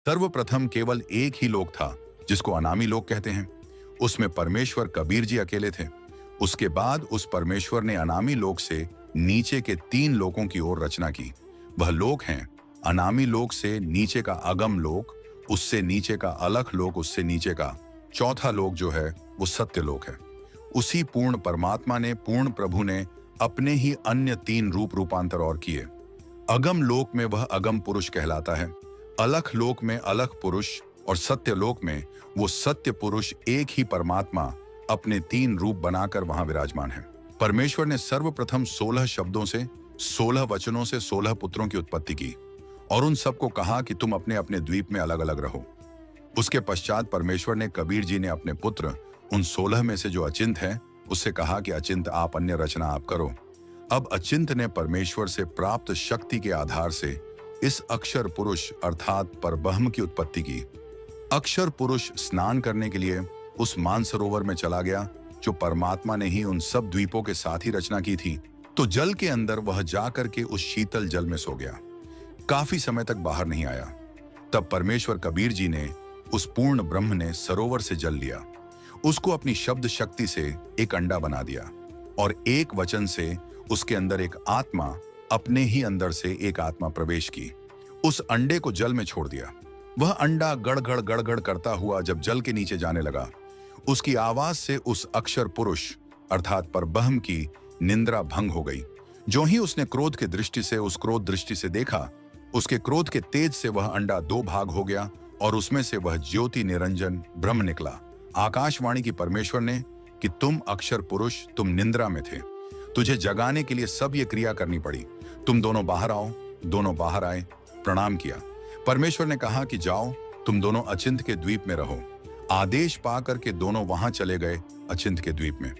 सर्वप्रथम केवल एक ही लोक था जिसको अनामी लोक कहते हैं। उसमें परमेश्वर कबीर जी अकेले थे। उसके बाद उस परमेश्वर ने अनामी लोक से नीचे के 3 लोकों की ओर रचना की। वह लोक हैं अनामी लोक से नीचे का अगम लोक, उससे नीचे का अलख लोक, उससे नीचे का चौथा लोक जो है वो सत्य लोक है। उसी पूर्ण परमात्मा ने, पूर्ण प्रभु ने अपने ही अन्य 3 रूपांतर और किए। अगम लोक में वह अगम पुरुष कहलाता है, अलख लोक में अलख पुरुष और सत्य लोक में वो सत्य पुरुष एक ही परमात्मा अपने 3 रूप बनाकर वहां विराजमान है। परमेश्वर ने सर्वप्रथम 16 शब्दों से, 16 वचनों से 16 पुत्रों की उत्पत्ति की और उन सबको कहा कि तुम अपने अपने द्वीप में अलग अलग रहो। उसके पश्चात परमेश्वर ने कबीर जी ने अपने पुत्र उन 16 में से जो अचिंत है उससे कहा कि अचिंत आप अन्य रचना आप करो। अब अचिंत ने परमेश्वर से प्राप्त शक्ति के आधार से इस अक्षर पुरुष अर्थात परब्रह्म की उत्पत्ति की। अक्षर पुरुष स्नान करने के लिए उस मानसरोवर में चला गया जो परमात्मा ने ही उन सब द्वीपों के साथ ही रचना की थी। तो जल के अंदर वह जाकर के उस शीतल जल में सो गया। काफी समय तक बाहर नहीं आया। तब परमेश्वर कबीर जी ने, उस पूर्ण ब्रह्म ने सरोवर से जल लिया, उसको अपनी शब्द शक्ति से एक अंडा बना दिया और एक वचन से उसके अंदर एक आत्मा, अपने ही अंदर से एक आत्मा प्रवेश की। उस अंडे को जल में छोड़ दिया। वह अंडा गड़गड़ करता हुआ जब जल के नीचे जाने लगा, उसकी आवाज से उस अक्षर पुरुष अर्थात परब्रह्म की निंद्रा भंग हो गई। जो ही उसने क्रोध के दृष्टि से उस क्रोध दृष्टि से देखा, उसके क्रोध के तेज से वह अंडा 2 भाग हो गया और उसमें से वह ज्योति निरंजन ब्रह्म निकला। आकाशवाणी की परमेश्वर ने कि तुम अक्षर पुरुष, तुम निंद्रा में थे, तुझे जगाने के लिए सब ये क्रिया करनी पड़ी। तुम दोनों बाहर आओ। दोनों बाहर आए, प्रणाम किया। परमेश्वर ने कहा कि जाओ, तुम दोनों अचिंत के द्वीप में रहो। आदेश पाकर के दोनों वहां चले गए अचिंत के द्वीप में।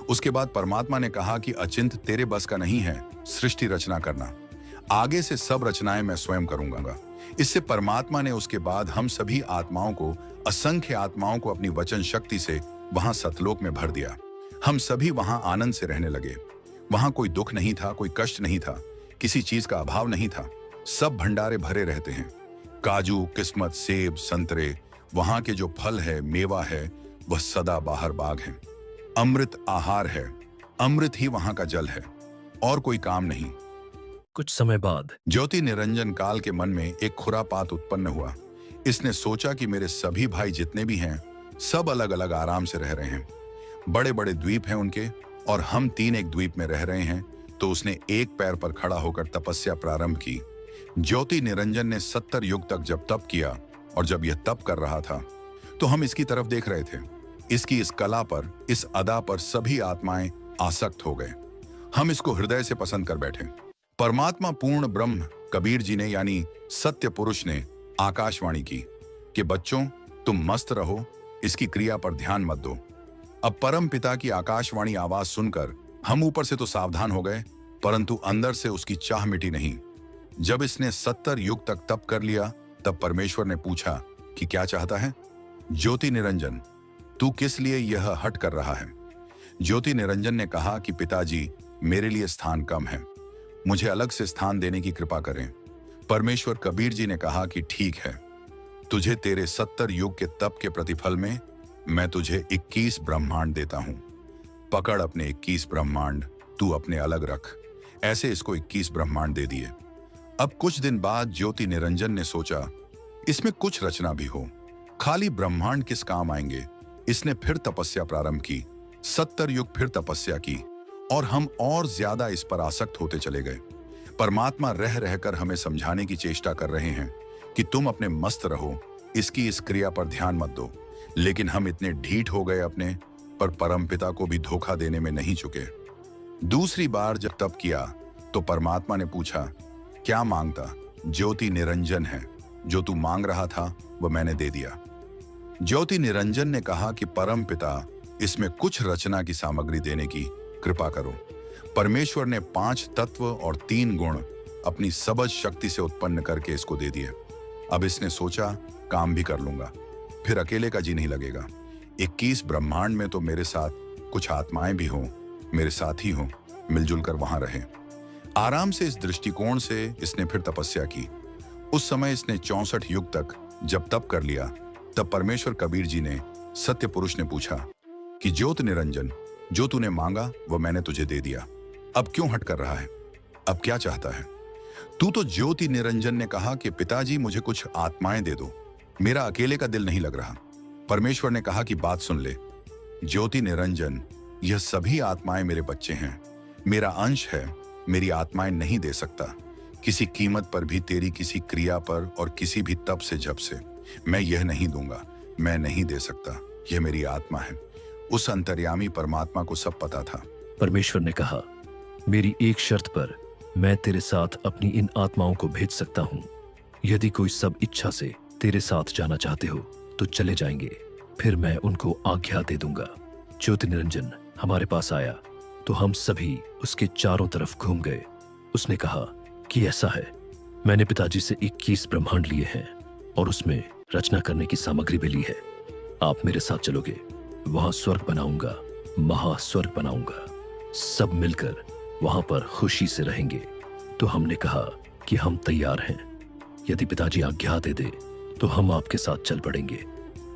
उसके बाद परमात्मा ने कहा कि अचिंत तेरे बस का नहीं है सृष्टि रचना करना, आगे से सब रचनाएं मैं स्वयं करूंगा। इससे परमात्मा ने उसके बाद हम सभी आत्माओं को, असंख्य आत्माओं को अपनी वचन शक्ति से वहां सतलोक में भर दिया। हम सभी वहां आनंद से रहने लगे। वहां कोई दुख नहीं था, कोई कष्ट नहीं था, किसी चीज का अभाव नहीं था। सब भंडारे भरे रहते हैं। काजू, किस्मत, सेब, संतरे, वहां के जो फल है, मेवा है, वह सदा बाहर बाग है। अमृत आहार है, अमृत ही वहां का जल है और कोई काम नहीं। कुछ समय बाद ज्योति निरंजन काल के मन में एक खुरापात उत्पन्न हुआ। इसने सोचा कि मेरे सभी भाई जितने भी हैं सब अलग अलग आराम से रह रहे हैं, बड़े बड़े द्वीप हैं उनके, और हम 3 एक द्वीप में रह रहे हैं। तो उसने एक पैर पर खड़ा होकर तपस्या प्रारंभ की। ज्योति निरंजन ने 70 युग तक जब तप किया, और जब यह तप कर रहा था तो हम इसकी तरफ देख रहे थे। इसकी इस कला पर, इस अदा पर सभी आत्माएं आसक्त हो गए। हम इसको हृदय से पसंद कर बैठे। परमात्मा पूर्ण ब्रह्म कबीर जी ने यानी सत्य पुरुष ने आकाशवाणी की कि बच्चों तुम मस्त रहो, इसकी क्रिया पर ध्यान मत दो। अब परम पिता की आकाशवाणी आवाज सुनकर हम ऊपर से तो सावधान हो गए, परंतु अंदर से उसकी चाह मिटी नहीं। जब इसने 70 युग तक तप कर लिया, तब परमेश्वर ने पूछा कि क्या चाहता है। ज्योति निरंजन, तू किस लिए यह हट कर रहा है। ज्योति निरंजन ने कहा कि पिताजी, मेरे लिए स्थान कम है, मुझे अलग से स्थान देने की कृपा करें। परमेश्वर कबीर जी ने कहा कि ठीक है, तुझे तेरे 70 युग के तप के प्रतिफल में मैं तुझे 21 ब्रह्मांड देता हूं। पकड़ अपने 21 ब्रह्मांड, तू अपने अलग रख। ऐसे इसको 21 ब्रह्मांड दे दिए। अब कुछ दिन बाद ज्योति निरंजन ने सोचा इसमें कुछ रचना भी हो, खाली ब्रह्मांड किस काम आएंगे। इसने फिर तपस्या प्रारंभ की, 70 युग फिर तपस्या की, और हम और ज्यादा इस पर आसक्त होते चले गए। परमात्मा रह रहकर हमें समझाने की चेष्टा कर रहे हैं कि तुम अपने मस्त रहो, इसकी इस क्रिया पर ध्यान मत दो। लेकिन हम इतने ढीठ हो गए अपने पर परमपिता को भी धोखा देने में नहीं चुके। दूसरी बार जब तप किया तो परमात्मा ने पूछा क्या मांगता। ज्योति निरंजन है, जो तू मांग रहा था वह मैंने दे दिया। ज्योति निरंजन ने कहा कि परमपिता, इसमें कुछ रचना की सामग्री देने की कृपा करो। परमेश्वर ने 5 तत्व और 3 गुण अपनी सबज शक्ति से उत्पन्न करके इसको दे दिए। अब इसने सोचा काम भी कर लूंगा, फिर अकेले का जी नहीं लगेगा। 21 ब्रह्मांड में तो मेरे साथ कुछ आत्माएं भी हों, मेरे साथी हों, मिलजुल कर वहां रहें। आराम से इस दृष्टिकोण से इसने फिर तपस्या की। उस समय इसने 64 युग तक जब तप कर लिया तब परमेश्वर कबीर जी ने सत्य पुरुष ने पूछा कि ज्योति निरंजन, जो तूने मांगा वो मैंने तुझे दे दिया, अब क्यों हट कर रहा है, अब क्या चाहता है? तू तो ज्योति निरंजन ने कहा कि पिताजी मुझे कुछ आत्माएं दे दो, मेरा अकेले का दिल नहीं लग रहा। परमेश्वर ने कहा कि बात सुन ले ज्योति निरंजन, यह सभी आत्माएं मेरे बच्चे हैं, मेरा अंश है, मेरी आत्माएं नहीं दे सकता किसी कीमत पर भी, तेरी किसी क्रिया पर और किसी भी तप से जब से मैं यह नहीं दूंगा, मैं नहीं दे सकता, यह मेरी आत्मा है। उस अंतर्यामी परमात्मा को सब पता था। परमेश्वर ने कहा, मेरी एक शर्त पर मैं तेरे साथ अपनी इन आत्माओं को भेज सकता हूं। यदि कोई सब इच्छा से तेरे साथ जाना चाहते हो तो चले जाएंगे, फिर मैं उनको आज्ञा दे दूंगा। ज्योति निरंजन हमारे पास आया तो हम सभी उसके चारों तरफ घूम गए। उसने कहा कि ऐसा है, मैंने पिताजी से 21 ब्रह्मांड लिए हैं और उसमें रचना करने की सामग्री भी ली है। आप मेरे साथ चलोगे, वहां स्वर्ग बनाऊंगा, महास्वर्ग बनाऊंगा, सब मिलकर वहां पर खुशी से रहेंगे। तो हमने कहा कि हम तैयार हैं, यदि पिताजी आज्ञा दे दे तो हम आपके साथ चल पड़ेंगे।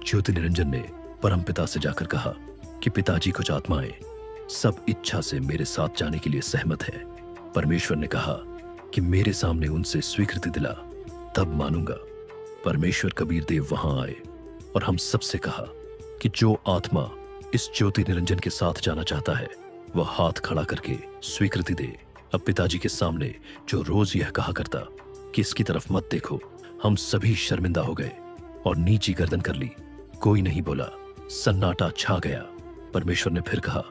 ज्योति निरंजन ने परमपिता से जाकर कहा कि पिताजी कुछ आत्माएं सब इच्छा से मेरे साथ जाने के लिए सहमत है। परमेश्वर ने कहा कि मेरे सामने उनसे स्वीकृति दिला, तब मानूंगा। परमेश्वर कबीर देव वहां आए और हम सबसे कहा कि जो आत्मा इस ज्योति निरंजन के साथ जाना चाहता है वह हाथ खड़ा करके स्वीकृति दे। अब पिताजी के सामने जो रोज यह कहा करता कि इसकी तरफ मत देखो, हम सभी शर्मिंदा हो गए और नीची गर्दन कर ली। कोई नहीं बोला, सन्नाटा छा गया। परमेश्वर ने फिर कहा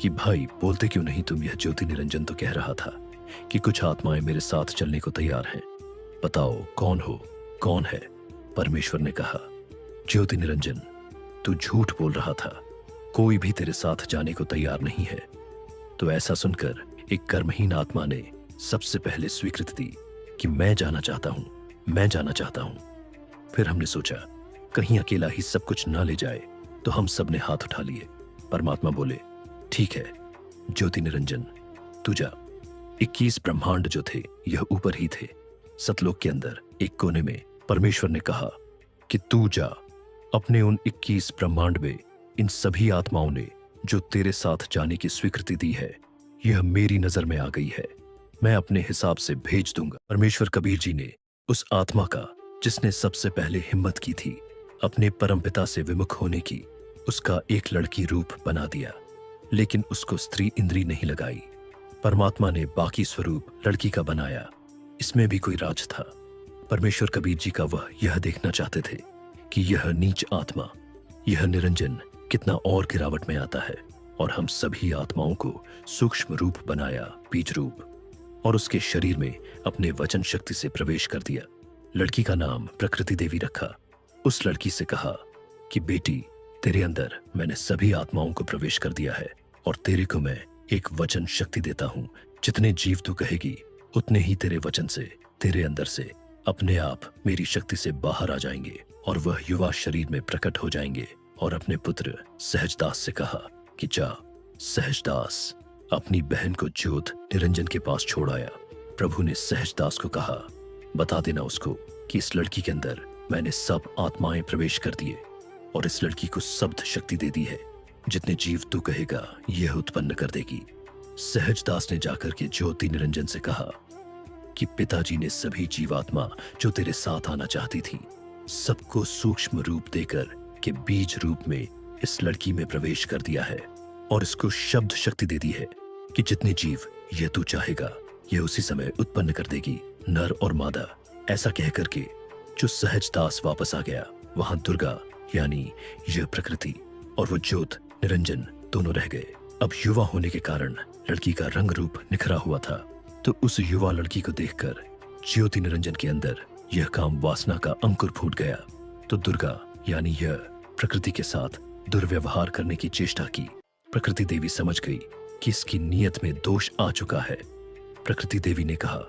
कि भाई बोलते क्यों नहीं तुम? यह ज्योति निरंजन तो कह रहा था कि कुछ आत्माएं मेरे साथ चलने को तैयार हैं, बताओ कौन हो, कौन है? परमेश्वर ने कहा, ज्योति निरंजन तू झूठ बोल रहा था, कोई भी तेरे साथ जाने को तैयार नहीं है। तो ऐसा सुनकर एक कर्महीन आत्मा ने सबसे पहले स्वीकृति दी कि मैं जाना चाहता हूं, मैं जाना चाहता हूं। फिर हमने सोचा कहीं अकेला ही सब कुछ ना ले जाए, तो हम सब ने हाथ उठा लिए। परमात्मा बोले, ठीक है ज्योति निरंजन तू जा। 21 ब्रह्मांड जो थे यह ऊपर ही थे, सतलोक के अंदर एक कोने में। परमेश्वर ने कहा कि तू जा, अपने उन 21 ब्रह्मांड में इन सभी आत्माओं ने जो तेरे साथ जाने की स्वीकृति दी है, यह मेरी नजर में आ गई है, मैं अपने हिसाब से भेज दूंगा। परमेश्वर कबीर जी ने उस आत्मा का जिसने सबसे पहले हिम्मत की थी अपने परमपिता से विमुख होने की, उसका एक लड़की रूप बना दिया, लेकिन उसको स्त्री इंद्री नहीं लगाई। परमात्मा ने बाकी स्वरूप लड़की का बनाया। इसमें भी कोई राज था। परमेश्वर कबीर जी का वह यह देखना चाहते थे कि यह नीच आत्मा, यह निरंजन कितना और गिरावट में आता है, और हम सभी आत्माओं को सूक्ष्म रूप बनाया, बीज रूप, और उसके शरीर में अपने वचन शक्ति से प्रवेश कर दिया। लड़की का नाम प्रकृति देवी रखा। उस लड़की से कहा कि बेटी, तेरे अंदर मैंने सभी आत्माओं को प्रवेश कर दिया है, और तेरे को मैं एक वचन शक्ति देता हूं। जितने जीव तू कहेगी उतने ही तेरे वचन से, तेरे अंदर से अपने आप मेरी शक्ति से बाहर आ जाएंगे, और वह युवा शरीर में प्रकट हो जाएंगे। और अपने पुत्र सहजदास से कहा कि जा सहजदास, अपनी बहन को ज्योत निरंजन के पास छोड़ आया। प्रभु ने सहजदास को कहा, बता देना उसको कि इस लड़की के अंदर मैंने सब आत्माएं प्रवेश कर दिए, और इस लड़की को शब्द शक्ति दे दी है। जितने जीव तू कहेगा यह उत्पन्न कर देगी। सहजदास ने जाकर के ज्योति निरंजन से कहा कि पिताजी ने सभी जीवात्मा जो तेरे साथ आना चाहती थी, सबको सूक्ष्म रूप देकर के बीज रूप में इस लड़की में प्रवेश कर दिया है, और इसको शब्द शक्ति दे दी है कि जितने जीव यह तू चाहेगा यह उसी समय उत्पन्न कर देगी, नर और मादा। ऐसा कह करके जो सहजदास वापस आ गया, वहां दुर्गा यानी यह प्रकृति और वो ज्योत निरंजन दोनों रह गए। अब युवा होने के कारण लड़की का रंग रूप निखरा हुआ था, तो उस युवा लड़की को देखकर ज्योति निरंजन के अंदर यह काम वासना का अंकुर फूट गया। तो दुर्गा यानी यह प्रकृति के साथ दुर्व्यवहार करने की चेष्टा की। प्रकृति देवी समझ गई कि इसकी नीयत में दोष आ चुका है। प्रकृति देवी ने कहा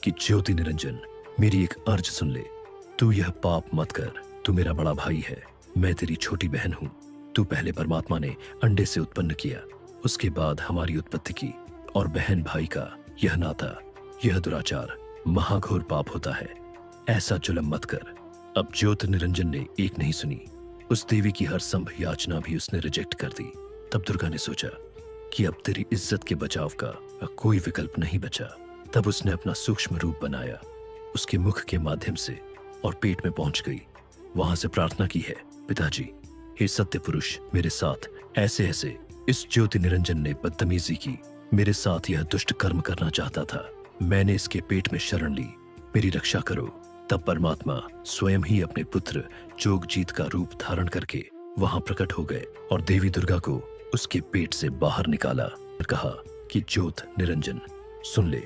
कि ज्योति निरंजन, मेरी एक अर्ज सुन ले, तू यह पाप मत कर, तू मेरा बड़ा भाई है, मैं तेरी छोटी बहन हूं। तू पहले परमात्मा ने अंडे से उत्पन्न किया, उसके बाद हमारी उत्पत्ति की, और बहन भाई का यह नाता, यह दुराचार महाघोर पाप होता है। ऐसा जुल्म मत कर। अब ज्योत निरंजन ने एक नहीं सुनी, उस देवी की हर संभव याचना भी उसने रिजेक्ट कर दी। तब दुर्गा ने सोचा कि अब तेरी इज्जत के बचाव का कोई विकल्प नहीं बचा। तब उसने अपना सूक्ष्म रूप बनाया, उसके मुख के माध्यम से और पेट में पहुंच गई। वहां से प्रार्थना की है, पिताजी, हे सत्य पुरुष, मेरे साथ ऐसे ऐसे इस ज्योति निरंजन ने बदतमीजी की, मेरे साथ यह दुष्ट कर्म करना चाहता था, मैंने इसके पेट में शरण ली, मेरी रक्षा करो। तब परमात्मा स्वयं ही अपने पुत्र जोगजीत का रूप धारण करके वहां प्रकट हो गए और देवी दुर्गा को उसके पेट से बाहर निकाला और कहा कि ज्योत निरंजन, सुन ले,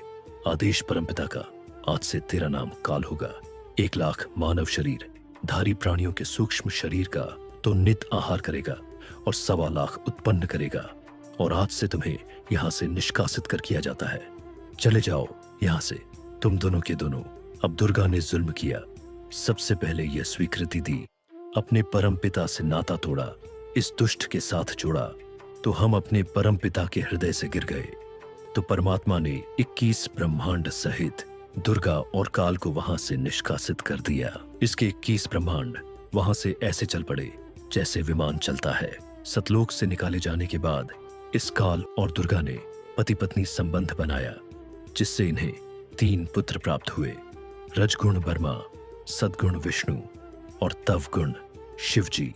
आदेश परमपिता का, आज से तेरा नाम काल होगा। 1,00,000 मानव शरीर धारी प्राणियों के सूक्ष्म शरीर का तो नित आहार करेगा और 1,25,00,000 उत्पन्न करेगा, और आज से तुम्हें यहाँ से निष्कासित कर किया जाता है। चले जाओ यहाँ से, तुम दोनों के दोनों। अब दुर्गा ने जुल्म किया, सबसे पहले यह स्वीकृति दी, अपने परम पिता से नाता तोड़ा, इस दुष्ट के साथ जोड़ा, तो हम अपने परम पिता के हृदय से गिर गए। तो परमात्मा ने 21 ब्रह्मांड सहित दुर्गा और काल को वहां से निष्कासित कर दिया। इसके 21 ब्रह्मांड वहां से ऐसे चल पड़े जैसे विमान चलता है। सतलोक से निकाले जाने के बाद इस काल और दुर्गा ने पति पत्नी संबंध बनाया, जिससे इन्हें 3 पुत्र प्राप्त हुए, रजगुण ब्रह्मा, सद्गुण विष्णु और तवगुण शिवजी।